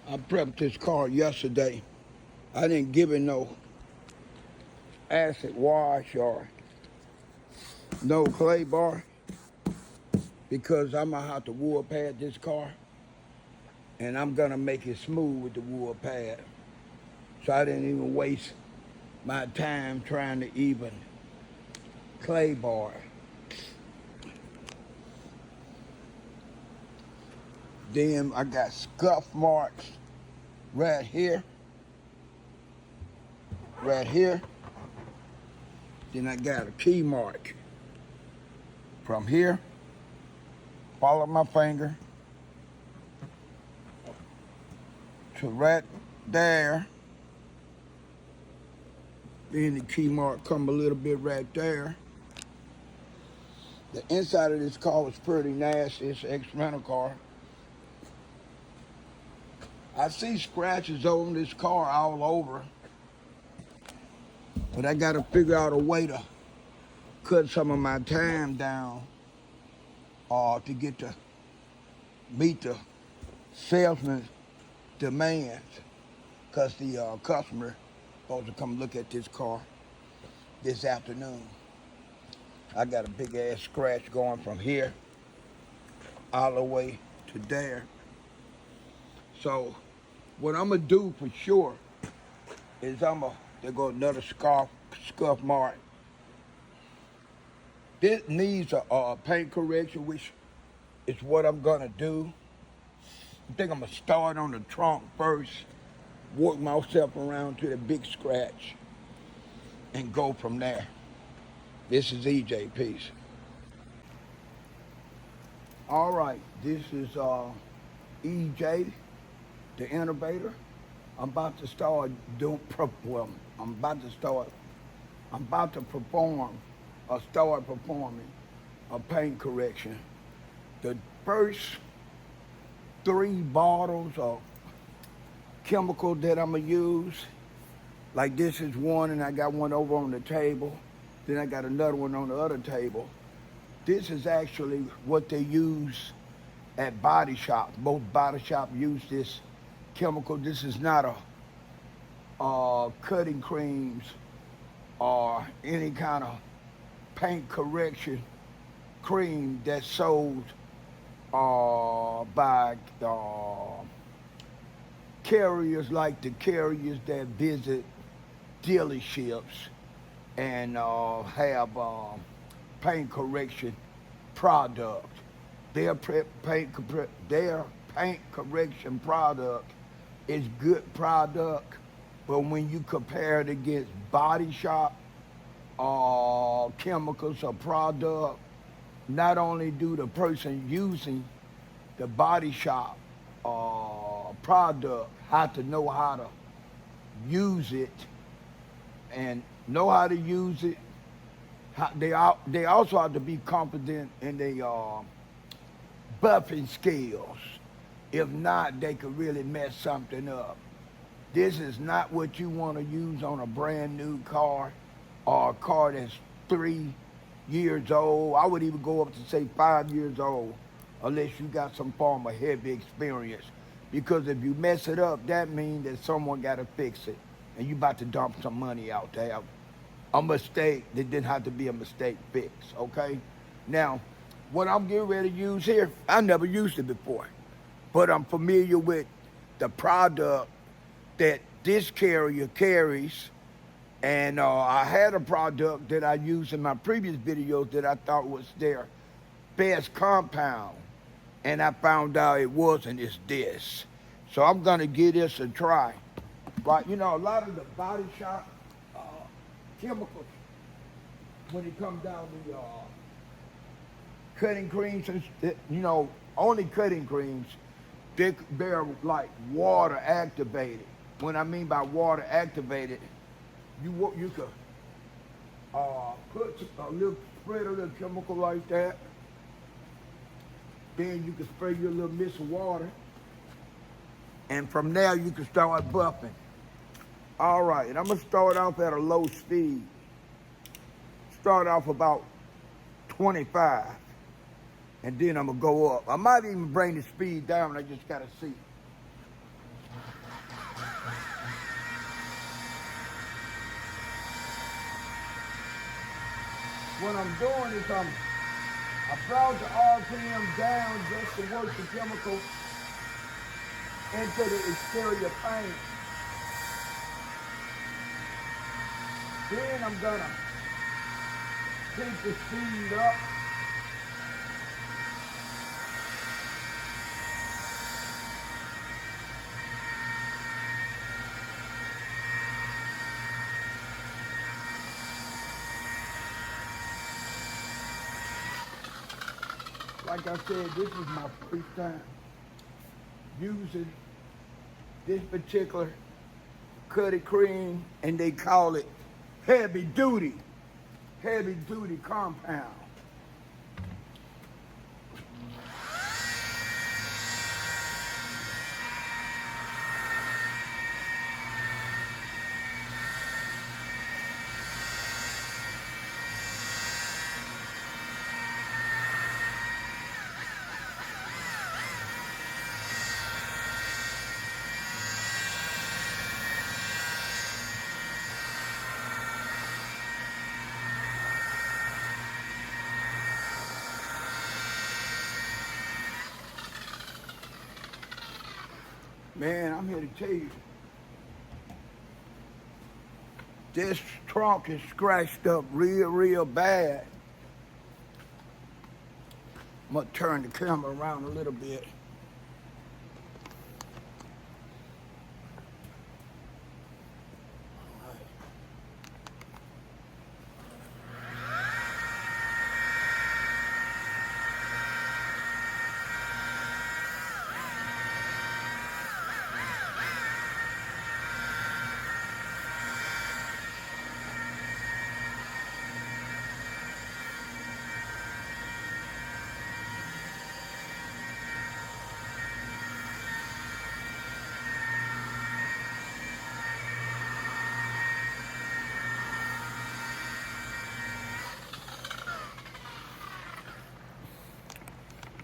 I prepped this car yesterday. I didn't give it no acid wash or no clay bar because I'm gonna have to wood pad this car and I'm gonna make it smooth with the wood pad. So I didn't even waste my time trying to even clay bar. Then I got scuff marks right here, right here. Then I got a key mark from here. Follow my finger to right there. Then the key mark come a little bit right there. The inside of this car was pretty nasty. It's an ex-rental car. I see scratches on this car all over, but I gotta figure out a way to cut some of my time down to get to meet the salesman's demands, because the customer supposed to come look at this car this afternoon. I got a big ass scratch going from here all the way to there. So what I'm gonna do for sure is there go another scuff mark. This needs a paint correction, which is what I'm gonna do. I think I'm gonna start on the trunk first, work myself around to the big scratch, and go from there. This is EJ, peace. All right, this is EJ, the innovator. I'm about to start I'm about to perform or start performing a paint correction. The first 3 bottles of chemical that I'm gonna use, like this is one, and I got one over on the table. Then I got another one on the other table. This is actually what they use at body shops. Both body shops use this chemical. This is not a cutting creams or any kind of paint correction cream that's sold by carriers, like the carriers that visit dealerships and have paint correction product. Their paint correction product is good product, but when you compare it against body shop chemicals or product, not only do the person using the body shop product have to know how to use it and know how to use it, they also have to be confident in their buffing skills. If not, they could really mess something up. This is not what you want to use on a brand new car or a car that's 3 years old. I would even go up to say 5 years old, unless you got some form of heavy experience. Because if you mess it up, that means that someone got to fix it, and you about to dump some money out to have a mistake that didn't have to be a mistake fix, okay? Now, what I'm getting ready to use here, I never used it before, but I'm familiar with the product that this carrier carries, and I had a product that I used in my previous videos that I thought was their best compound, and I found out it wasn't. It's this. So I'm gonna give this a try. But you know, a lot of the body shop chemicals, when it comes down to cutting creams, only cutting creams, they're like water activated. What I mean by water activated, you could spread a little chemical like that. Then you can spray your little mist of water, and from there you can start buffing. All right, and I'm gonna start off at a low speed. Start off about 25, and then I'm gonna go up. I might even bring the speed down. I just gotta see. what I'm doing is I brought the RPM down just to work the chemical into the exterior paint. Then I'm gonna keep the speed up. Like I said, this is my first time using this particular cutting cream, and they call it heavy duty compound. Man, I'm here to tell you, this trunk is scratched up real bad. I'm gonna turn the camera around a little bit.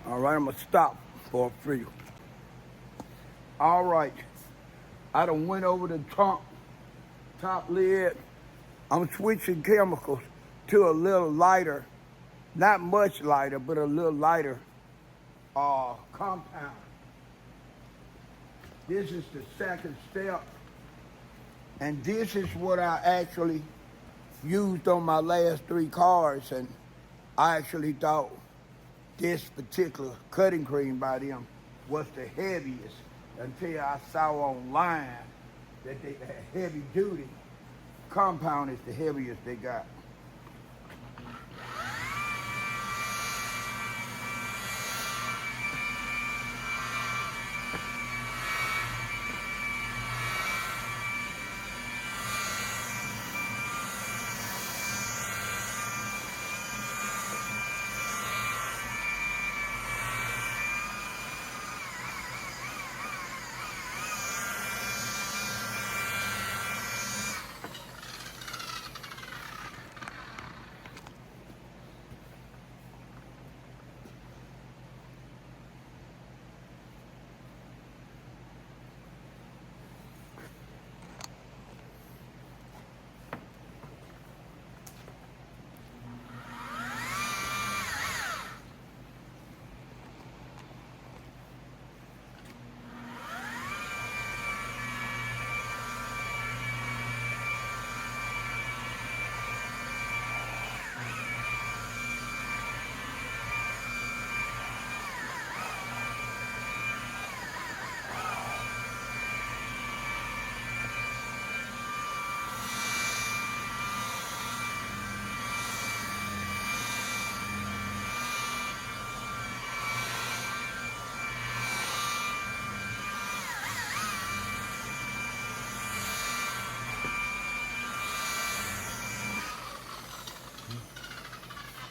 All right, I'm gonna stop for a few. All right, I done went over the top lid. I'm switching chemicals to a little lighter, not much lighter, but a little lighter compound. This is the second step, and this is what I actually used on my last 3 cars, and I actually thought this particular cutting cream by them was the heaviest until I saw online that they had heavy duty compound is the heaviest they got.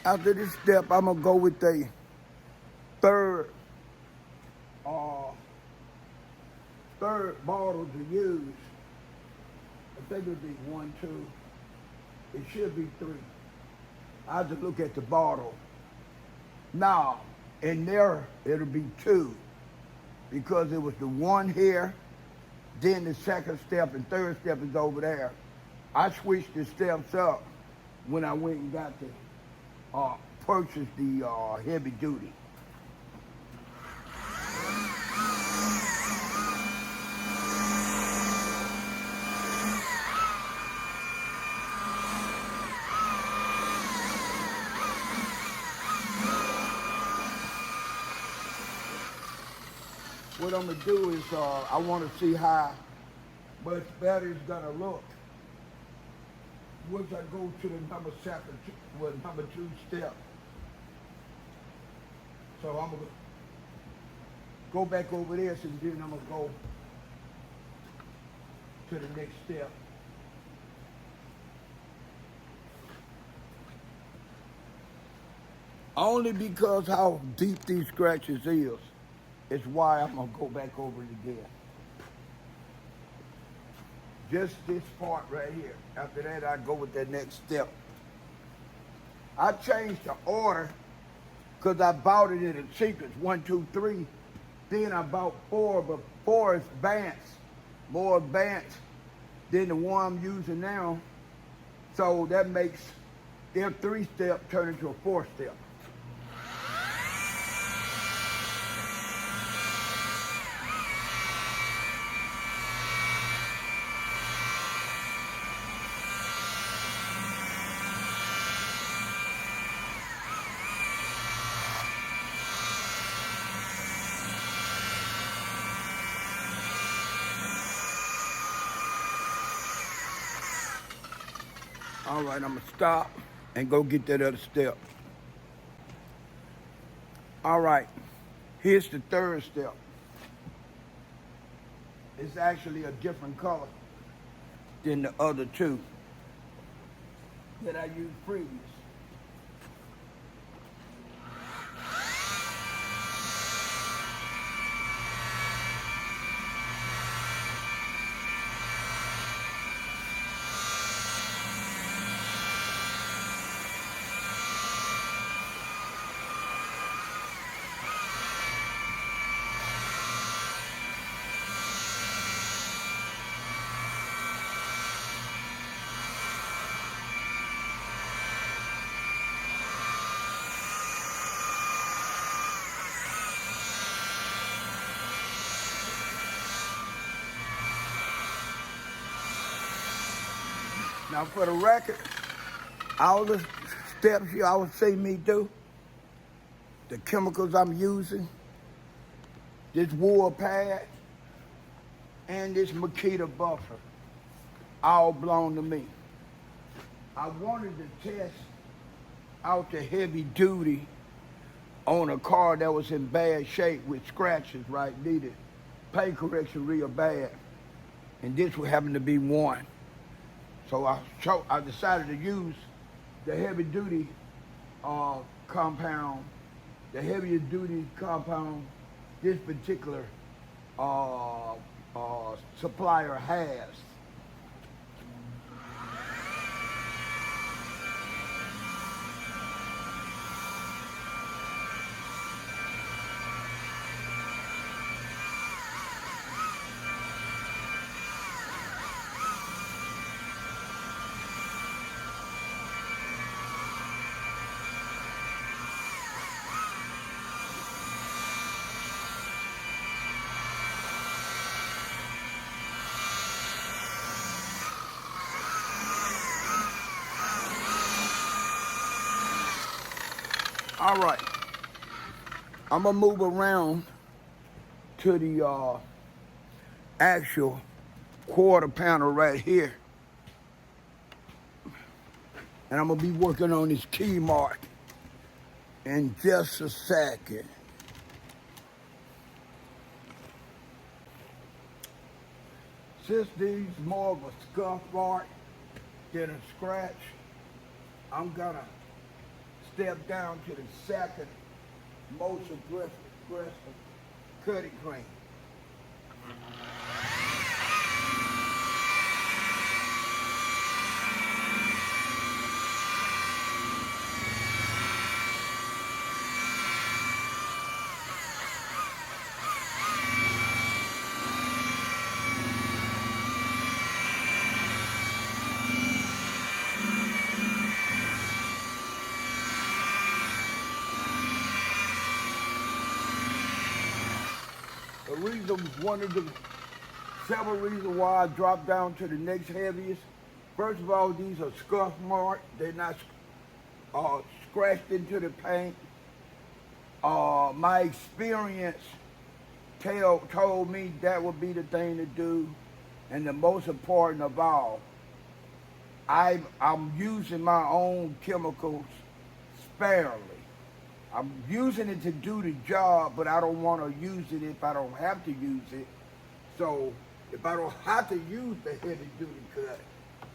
After this step, I'm gonna go with the third bottle to use. I think it'll be 1, 2. It should be 3. I have to look at the bottle. Now, in there, it'll be 2 because it was the 1 here, then the second step and third step is over there. I switched the steps up when I went and got purchase the heavy duty. What I'm gonna do is I want to see how much better it's gonna look once I go to the number two step. So I'm gonna go back over this and then I'm gonna go to the next step. Only because how deep these scratches is why I'm gonna go back over it again. Just this part right here. After that, I go with that next step. I changed the order because I bought it in a sequence, 1, 2, 3. Then I bought 4, but 4 is advanced, more advanced than the one I'm using now. So that makes their 3-step turn into a 4-step. All right, I'm gonna stop and go get that other step. All right, here's the 3rd step. It's actually a different color than the other 2 that I used previous. Now for the record, all the steps you always see me do, the chemicals I'm using, this wool pad, and this Makita buffer, all belong to me. I wanted to test out the heavy duty on a car that was in bad shape with scratches, right? Needed paint correction real bad. And this would happen to be one. So I decided to use the heavy duty compound, the heavier duty compound this particular supplier has. All right, I'm gonna move around to the actual quarter panel right here. And I'm gonna be working on this key mark in just a second. Since these more of a scuff mark than a scratch, I'm gonna step down to the second most aggressive cutting cream. one of the several reasons why I dropped down to the next heaviest. First of all, these are scuff marked. They're not scratched into the paint. My experience told me that would be the thing to do. And the most important of all, I'm using my own chemicals sparingly. I'm using it to do the job, but I don't want to use it if I don't have to use it. So if I don't have to use the heavy duty cut,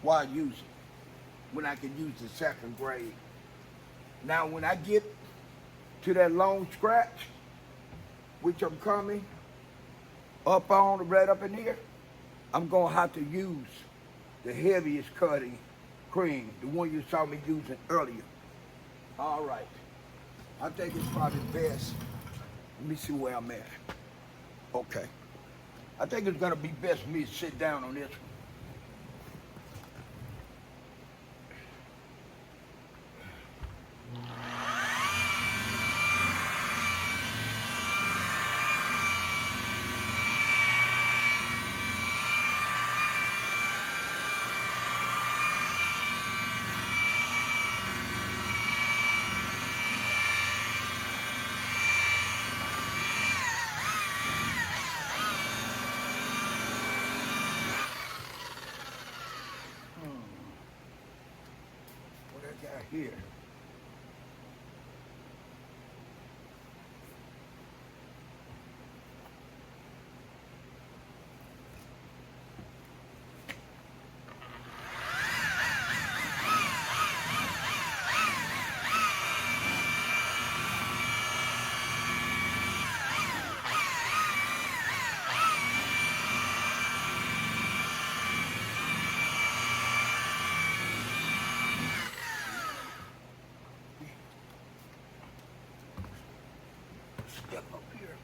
why use it when I can use the second grade? Now when I get to that long scratch, which I'm coming up on right up in here, I'm gonna have to use the heaviest cutting cream, the one you saw me using earlier. All right. I think it's probably best. Let me see where I'm at. Okay. I think it's gonna be best for me to sit down on this one. What I got here? Step up here.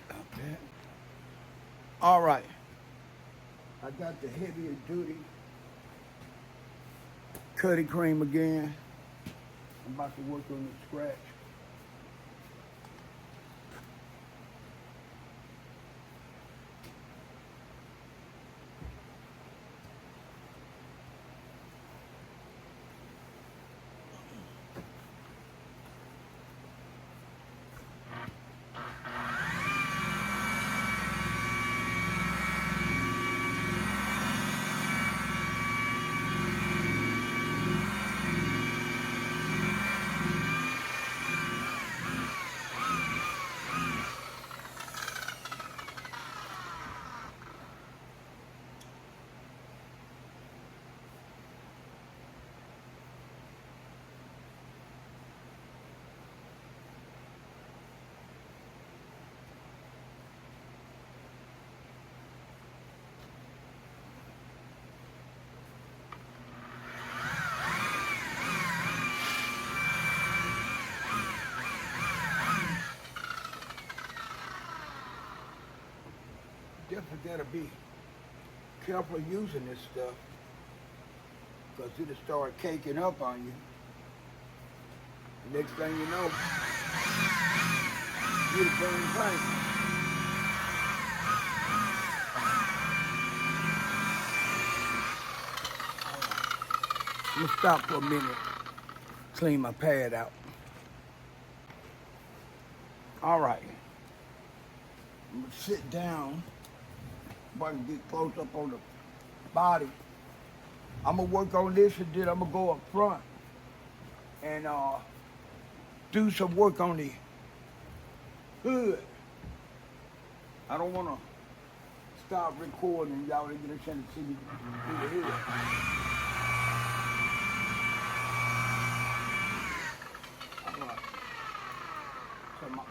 Stop that. All right. I got the heavier duty cutting cream again. I'm about to work on the scratch. Definitely gotta be careful using this stuff because it'll start caking up on you. Next thing you know, you're the same thing. I'm gonna stop for a minute, clean my pad out. All right, I'm gonna sit down so I can get close up on the body. I'm gonna work on this and then I'm gonna go up front and do some work on the hood. I don't wanna stop recording, y'all didn't get a chance to see me do the hood.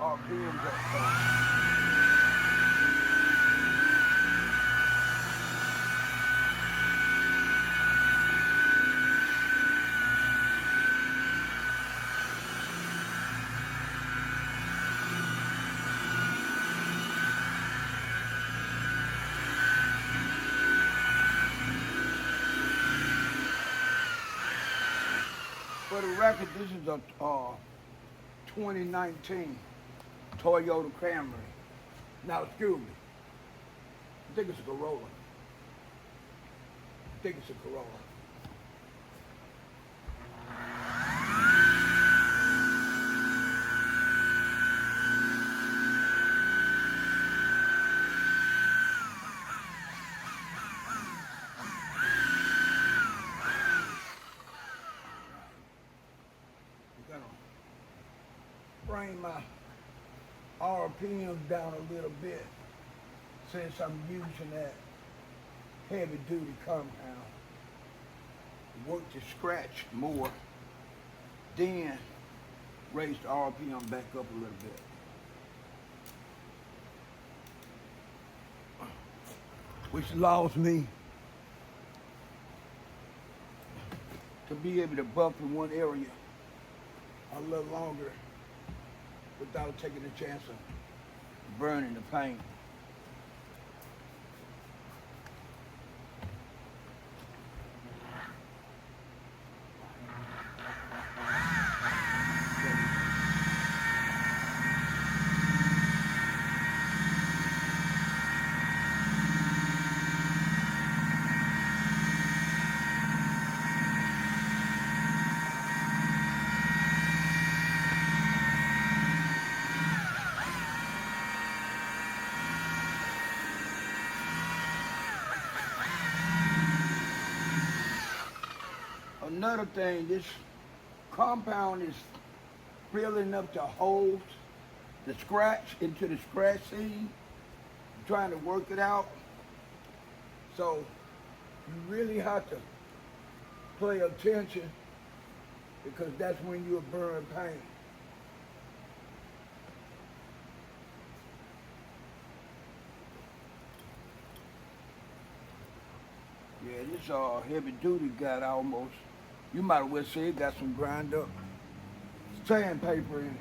RPMs up. For the record, this is a 2019 Toyota Camry. Now, excuse me. I think it's a Corolla. I think it's a Corolla. I'm gonna bring my RPM down a little bit since I'm using that heavy duty compound. Work to scratch more, then raise the RPM back up a little bit. Which allows me to be able to buff in one area a little longer without taking a chance of burning the paint. Another thing, this compound is filling up the holes, the scratch into the scratch seam, trying to work it out. So you really have to pay attention because that's when you'll burn paint. Yeah, this heavy duty got almost, you might as well say it got some grind up sandpaper in it.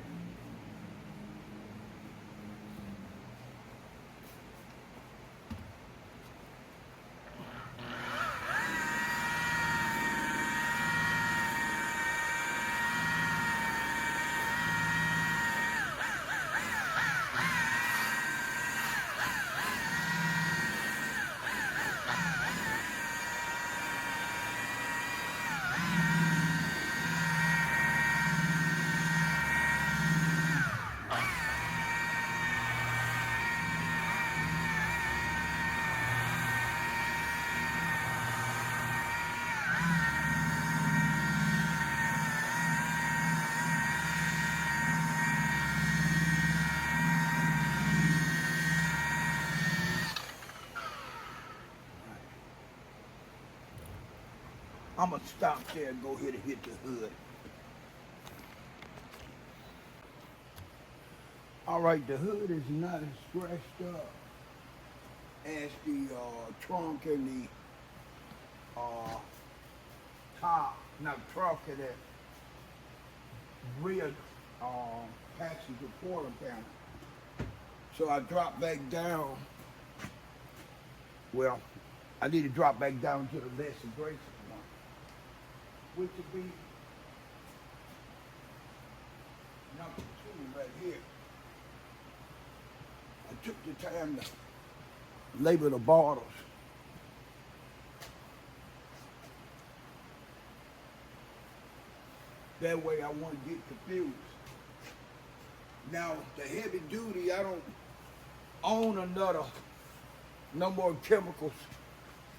I'm gonna stop there and go ahead and hit the hood. All right, the hood is not as stretched up as the trunk and the top, not trunk and the rear passenger quarter panel. So I drop back down. Well, I need to drop back down to the less abrasive one, which would be number 2 right here. I took the time to label the bottles. That way I won't get confused. Now, the heavy duty, I don't own another, no more chemicals,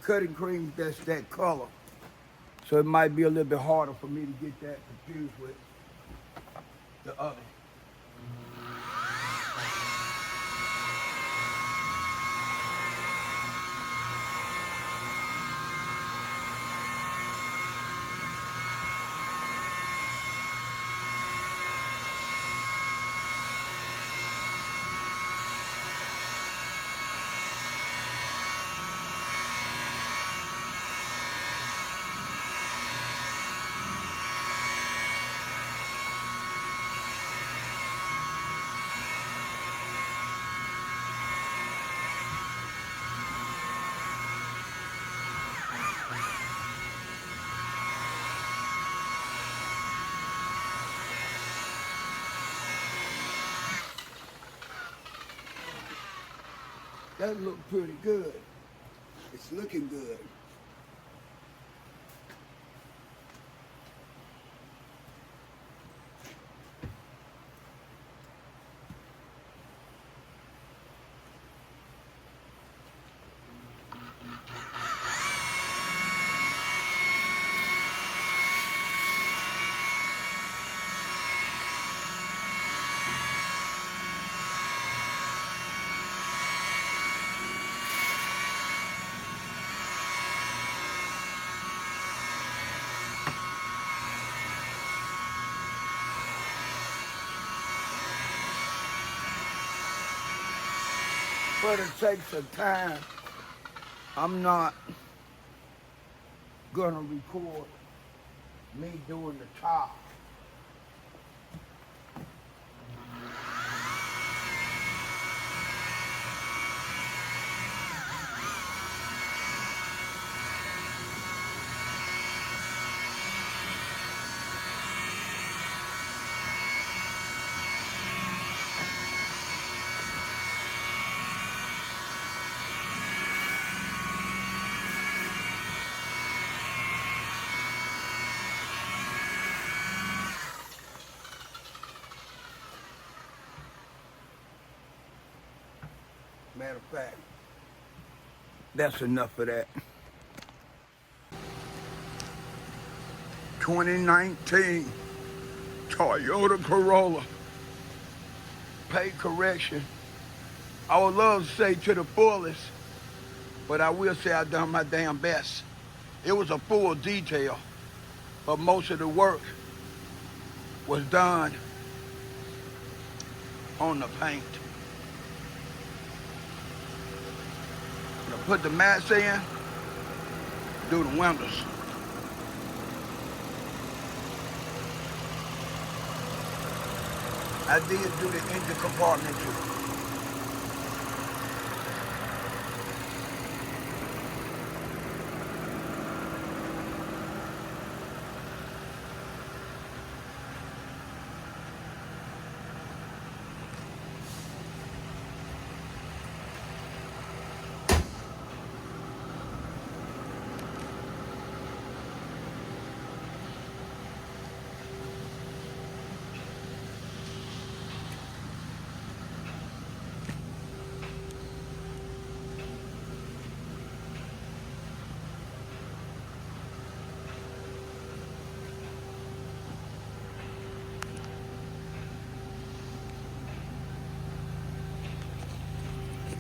cutting cream that's that color. So it might be a little bit harder for me to get that confused with the other. That look pretty good. It's looking good. For the sake of time, I'm not gonna record me doing the top. Matter of fact, that's enough of that. 2019 Toyota Corolla. Paint correction. I would love to say to the fullest, but I will say I done my damn best. It was a full detail, but most of the work was done on the paint. To put the mats in, do the windows. I did do the engine compartment too.